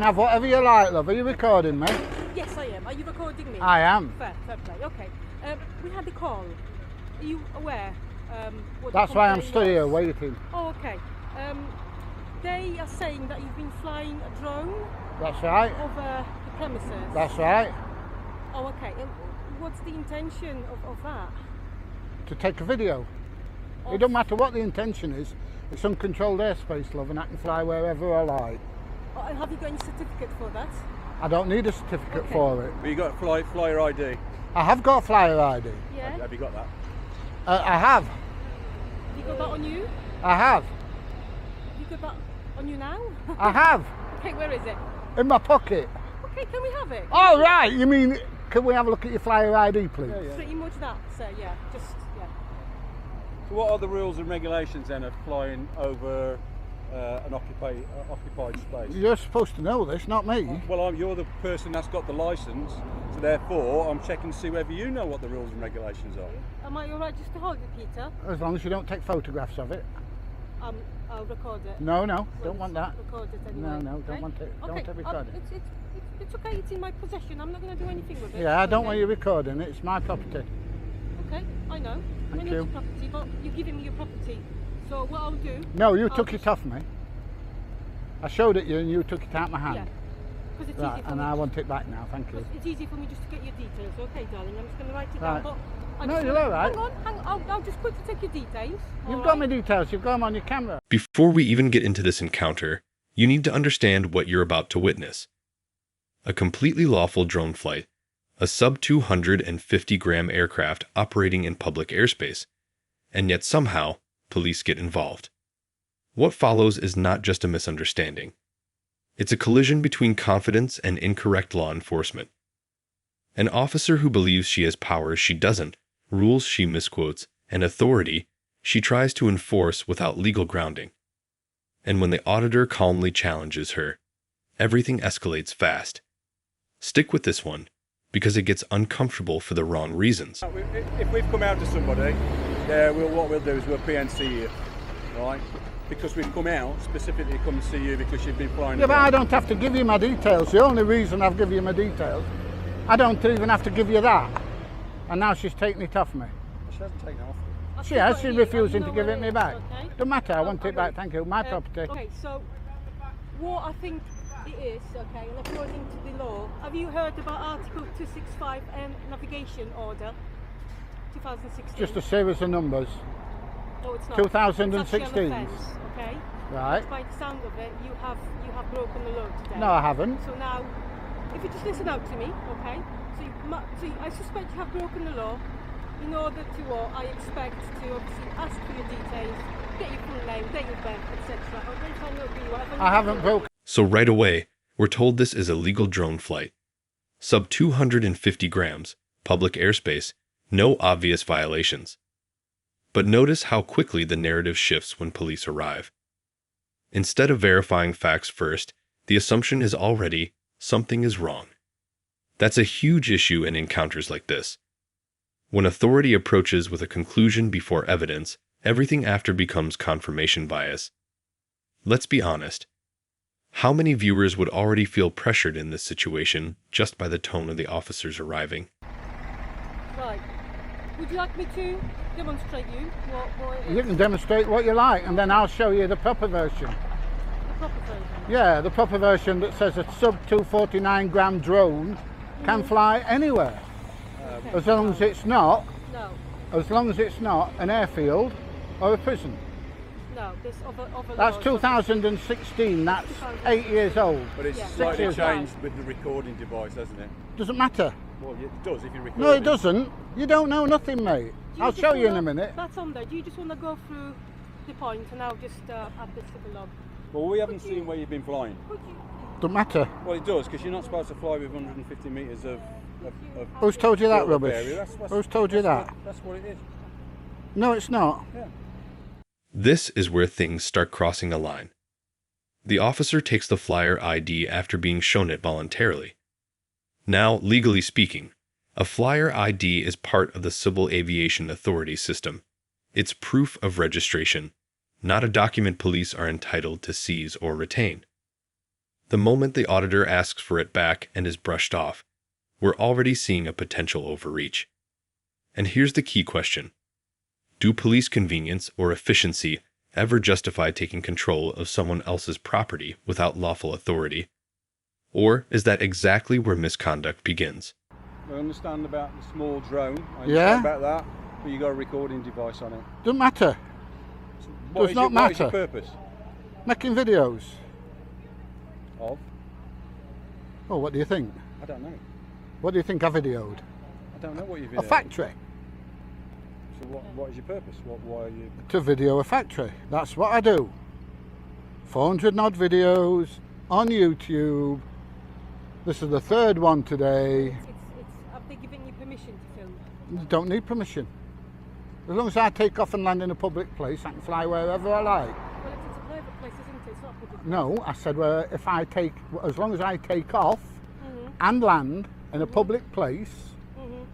Have whatever you like, love. Are you recording me? Yes, I am. Are you recording me? I am. Fair play. Okay. We had a call. Are you aware? What That's the why I'm complaint still here was? waiting. Oh, okay. They are saying that you've been flying a drone That's right. over the premises. That's right. Oh, okay. What's the intention of that? To take a video. It don't matter what the intention is. It's uncontrolled airspace, love, and I can fly wherever I like. Oh, and have you got any certificate for that? I don't need a certificate Okay. for it. But you got flyer ID. I have got a flyer ID. Yeah. Have you got that? I have. Have you got that on you? I have. Have you got that on you now? I have. Okay, where is it? In my pocket. Okay, can we have it? Oh, right. You mean, can we have a look at your flyer ID, please? Yeah. Pretty much that, sir. Yeah. Just yeah. So what are the rules and regulations then of flying over an occupied space? You're supposed to know this, not me. Well, you're the person that's got the licence, so therefore I'm checking to see whether you know what the rules and regulations are. Am I alright just to hold it, Peter? As long as you don't take photographs of it. I'll record it. No, no, Well, don't want that. Record it anyway. No, don't okay? want it. Don't Okay, take record it. it's okay. It's in my possession. I'm not going to do anything with it. Yeah, I don't okay? want you recording it. It's my property. Okay, I know. Thank I know you. it's property, but you're giving me your property. So what I'll do? No, you I'll took just- it off me. I showed it you and you took it out my hand. Yeah. Because it's Right, easy for and me. I want it back now, thank you. It's easy for me just to get your details. Okay, darling. I'm just going to write it Right. down. But I No, just you're wanna- all right. Hang on. I'll just quickly take your details. You've got my details, you've got them on your camera. Before we even get into this encounter, you need to understand what you're about to witness. A completely lawful drone flight, a sub-250-gram aircraft operating in public airspace, and yet somehow, police get involved. What follows is not just a misunderstanding. It's a collision between confidence and incorrect law enforcement. An officer who believes she has powers she doesn't, rules she misquotes, and authority she tries to enforce without legal grounding. And when the auditor calmly challenges her, everything escalates fast. Stick with this one, because it gets uncomfortable for the wrong reasons. If we've come out to somebody, what we'll do is we'll PNC you, right? Because we've come out specifically to come and see you because you've been flying. Yeah, but around. I don't have to give you my details. The only reason I've given you my details, I don't even have to give you that. And now she's taking it off me. She hasn't taken it off. I've She still has, got she's it here. refusing You to know give where it me is, back. okay? Don't matter, I want it back, Okay. thank you. My property. Okay, so what I think it is, okay, and according to the law, have you heard about Article 265 Navigation Order 2016? Just a series of numbers. No, it's not. 2016. It's actually an offence, okay? Right. By the sound of it, you have broken the law today. No, I haven't. So now, if you just listen out to me, okay? I suspect you have broken the law. In order to what I expect to obviously ask for your details, get your full name, date of birth, etc. Or when time will be whatever. I haven't broken. So right away, we're told this is a legal drone flight. Sub 250 grams, public airspace, no obvious violations. But notice how quickly the narrative shifts when police arrive. Instead of verifying facts first, the assumption is already something is wrong. That's a huge issue in encounters like this. When authority approaches with a conclusion before evidence, everything after becomes confirmation bias. Let's be honest. How many viewers would already feel pressured in this situation just by the tone of the officers arriving? Right. Would you like me to demonstrate you what it is? You can demonstrate what you like, and then I'll show you the proper version. The proper version. Yeah, the proper version that says a sub 249 gram drone can fly anywhere. Okay. As long as it's not, No, an airfield or a prison. no, this over That's laws. 2016, that's 8 years old. But it's Yeah. slightly years changed with the recording device, hasn't it? Doesn't matter. Well, it does if you record No, it doesn't. You don't know nothing, mate. Do I'll just show you in a wanna- minute. That's on there. Do you just want to go through the point and I'll just add this to the log? Well, we haven't Would you- seen where you've been flying. Would you? Doesn't matter. Well, it does, because you're not supposed to fly with 150 metres of Who's told you that built-up rubbish? area. Who's told you that? That's what it is. No, it's not. Yeah. This is where things start crossing a line. The officer takes the flyer ID after being shown it voluntarily. Now, legally speaking, a flyer ID is part of the Civil Aviation Authority system. It's proof of registration, not a document police are entitled to seize or retain. The moment the auditor asks for it back and is brushed off, we're already seeing a potential overreach. And here's the key question. Do police convenience or efficiency ever justify taking control of someone else's property without lawful authority? Or is that exactly where misconduct begins? I understand about the small drone. I Yeah. understand about that, but you got a recording device on it. Doesn't matter. What Does not What is your matter. purpose Making videos. of? Oh, what do you think? I don't know. What do you think I videoed? I don't know what you've A factory. So what is your purpose? Why are you? To video a factory. That's what I do. 400 and odd videos on YouTube. This is the third one today. Have they given you permission to film? You don't need permission. As long as I take off and land in a public place, I can fly wherever I like. Well, it's a private place, isn't it? It's not a public place. No, I said as long as I take off and land in a public place,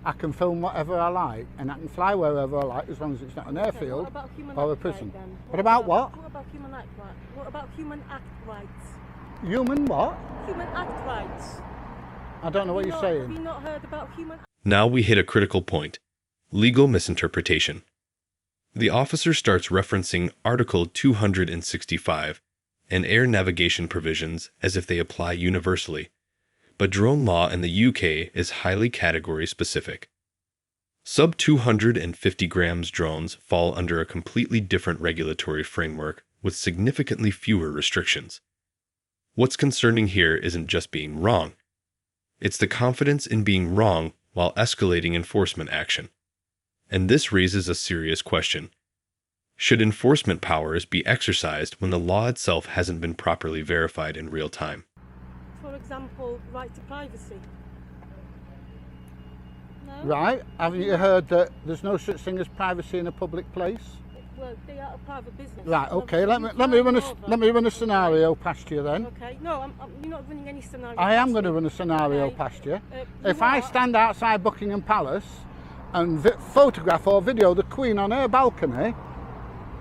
I can film whatever I like, and I can fly wherever I like as long as it's not an Okay, airfield what about human or a act prison. right then? What about what? What about human act rights? What about human act rights? Human what? Human act rights. I don't know what you're Have saying. you not heard about human? Now we hit a critical point. Legal misinterpretation. The officer starts referencing Article 265 and air navigation provisions as if they apply universally, but drone law in the UK is highly category specific. Sub 250 grams drones fall under a completely different regulatory framework with significantly fewer restrictions. What's concerning here isn't just being wrong. It's the confidence in being wrong while escalating enforcement action. And this raises a serious question. Should enforcement powers be exercised when the law itself hasn't been properly verified in real time? For example, right to privacy. No? Right? Haven't you heard that there's no such thing as privacy in a public place? Well, they are a private business. Right. And Okay. obviously Let me you run fly over. let me run a scenario past you then. Okay. No, you're not running any scenario. I am past going to me. run a scenario Okay. past you. You If I are- stand outside Buckingham Palace and photograph or video the Queen on her balcony,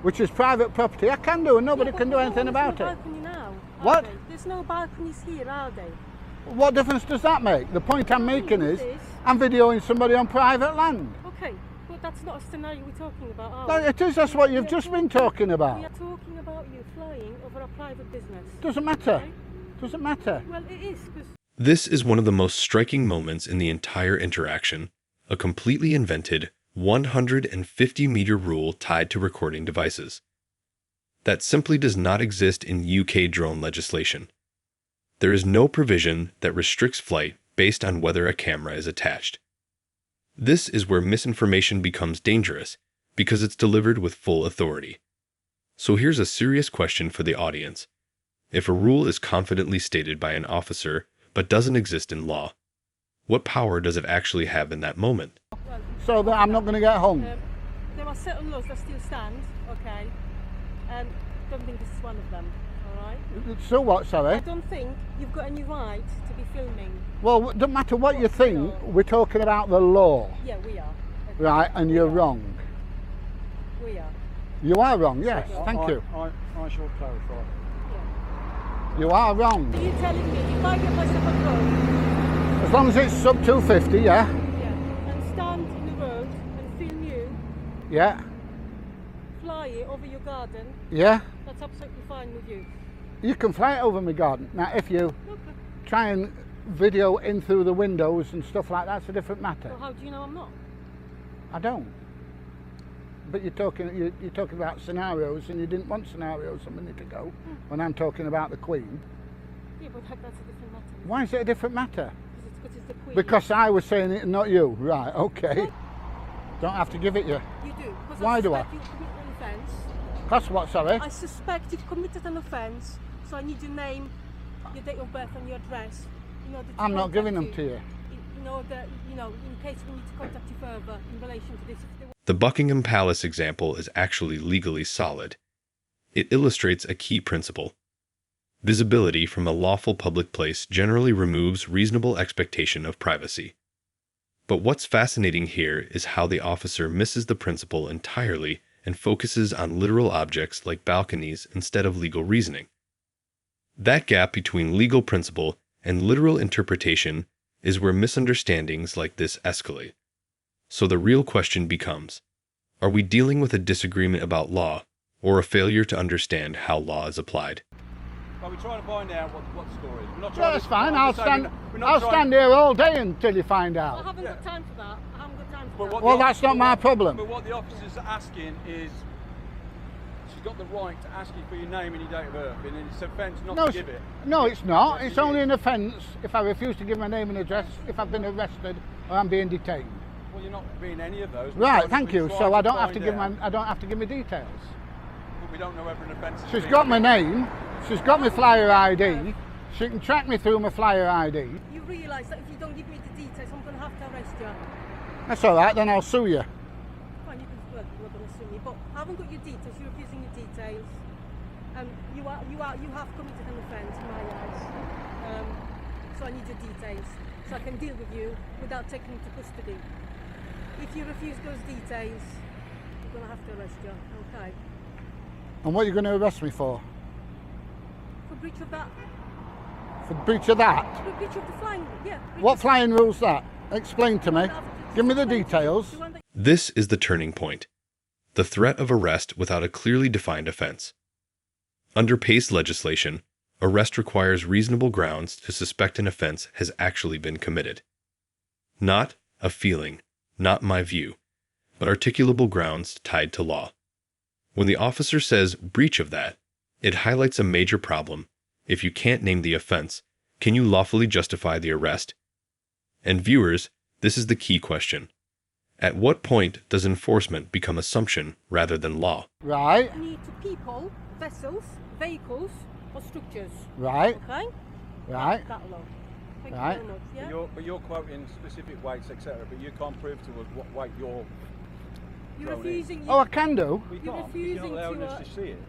which is private property, I can do, and nobody Yeah, can do but anything there's about no it. balcony now, are What? they? There's no balconies here, are they? What difference does that make? The point I'm making is, It is. I'm videoing somebody on private land. Okay, but that's not a scenario we're talking about, are No, we? it is, that's what you've We are just been talking- talking about. We are talking about you flying over a private business. Doesn't matter. Okay? Doesn't matter. Well, it is, because This is one of the most striking moments in the entire interaction, a completely invented 150-meter rule tied to recording devices. That simply does not exist in UK drone legislation. There is no provision that restricts flight based on whether a camera is attached. This is where misinformation becomes dangerous because it's delivered with full authority. So here's a serious question for the audience. If a rule is confidently stated by an officer but doesn't exist in law, what power does it actually have in that moment? well, So that I'm not going to get hung. there are certain laws that still stand, okay, and I don't think this is one of them, all right? So what, I sorry? don't think you've got any right to be filming. Well, it doesn't matter what you think, we're talking about the law, Yeah, we are. right? And you're wrong. We are. You are wrong, yes, thank you. I shall clarify. Yeah. You are wrong. Are you telling me if I get myself a drone, As long as it's sub 250, yeah? yeah, and stand in the road and film you, Yeah, fly it over your garden, yeah. that's absolutely fine with you. You can fly it over my garden. Now, if you Okay. try and video in through the windows and stuff like that's a different matter. Well, how do you know I'm not? I don't. But you're talking about scenarios, and you didn't want scenarios a minute ago when I'm talking about the Queen. Yeah, but that's a different matter. Why is it a different matter? Because it's the Queen. Because I was saying it and not you. Right, okay. Don't have to give it you. You do. Because Why do I? suspect you've committed an offence. That's what, sorry? I suspect you've committed an offence, so I need your name, your date of birth and your address. In order to I'm not giving them contact to you. In order, in case we need to contact you further in relation to this. If they The Buckingham Palace example is actually legally solid. It illustrates a key principle. Visibility from a lawful public place generally removes reasonable expectation of privacy. But what's fascinating here is how the officer misses the principle entirely and focuses on literal objects like balconies instead of legal reasoning. That gap between legal principle and literal interpretation is where misunderstandings like this escalate. So the real question becomes, are we dealing with a disagreement about law or a failure to understand how law is applied? Well, we're trying to find out what the story is. We're not Yeah, trying that's to, fine. I'm I'll just saying stand. we're not I'll trying- stand here all day until you find I out. haven't got time for that. I haven't got time for But that. what Well, the that's not but my what- problem. But what the officer's asking is, she's got the right to ask you for your name and your date of birth, and it's an offence not No, to give it. no, it's not. Yes, It's it only is. an offence if I refuse to give my name and address, if I've been arrested or I'm being detained. Well, you're not being any of those. We're Right, trying- thank we're you. trying So I don't have to find give out, I don't have to give my details. But we don't know whether an offence is She's being got my committed. name. She's got my flyer ID. She can track me through my flyer ID. You realise that if you don't give me the details, I'm going to have to arrest you. That's all right. Then I'll sue you. Fine, you can well, you're not going to sue me, but I haven't got your details. You're refusing your details. You have committed an offence in my eyes. So I need your details so I can deal with you without taking you to custody. If you refuse those details, I'm going to have to arrest you. Okay. And what are you going to arrest me for? For breach of that. For breach of that? For breach of the flying. Yeah. breach What of- flying rule's that? Explain to me. Give me the details. The one that- This is the turning point. The threat of arrest without a clearly defined offense. Under PACE legislation, arrest requires reasonable grounds to suspect an offense has actually been committed. Not a feeling, not my view, but articulable grounds tied to law. When the officer says breach of that, it highlights a major problem. If you can't name the offense, can you lawfully justify the arrest? And viewers, this is the key question. At what point does enforcement become assumption rather than law? Right, Need to people, vessels, vehicles, or structures. right, Okay? right. That law. Thank Right. you very much. Yeah? But you're quoting specific weights, etc. But you can't prove to us what weight you're. You're thrown in. refusing. Oh, I can do. We You're can't. Because you're not refusing allowing to, us to see it.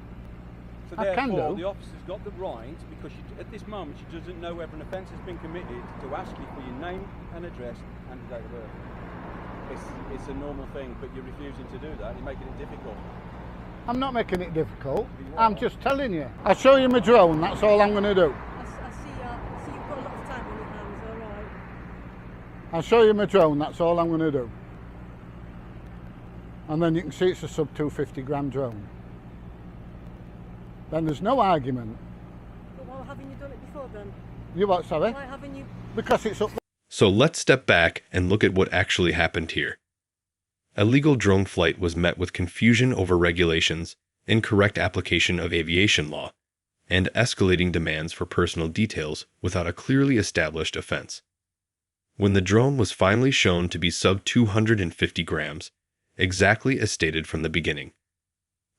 So I can therefore, do. the officer's got the right, because at this moment she doesn't know whether an offence has been committed, to ask you for your name and address and your date of birth. It's a normal thing, but you're refusing to do that. You're making it difficult. I'm not making it difficult. You I'm are. just telling you. I'll show you my drone. That's all I'm going to do. I see you've got a lot of time on your hands, alright? I'll show you my drone. That's all I'm going to do. And then you can see it's a sub 250 gram drone. Then there's no argument. But why haven't you done it before then? You what, sorry? Why haven't you? Because it's up. So let's step back and look at what actually happened here. A legal drone flight was met with confusion over regulations, incorrect application of aviation law, and escalating demands for personal details without a clearly established offense. When the drone was finally shown to be sub 250 grams, exactly as stated from the beginning,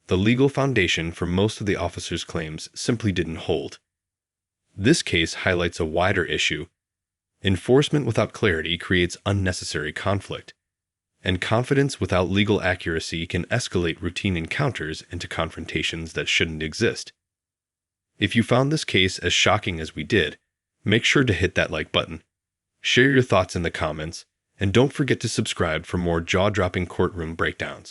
the legal foundation for most of the officer's claims simply didn't hold. This case highlights a wider issue. Enforcement without clarity creates unnecessary conflict, and confidence without legal accuracy can escalate routine encounters into confrontations that shouldn't exist. If you found this case as shocking as we did, make sure to hit that like button, share your thoughts in the comments, and don't forget to subscribe for more jaw-dropping courtroom breakdowns.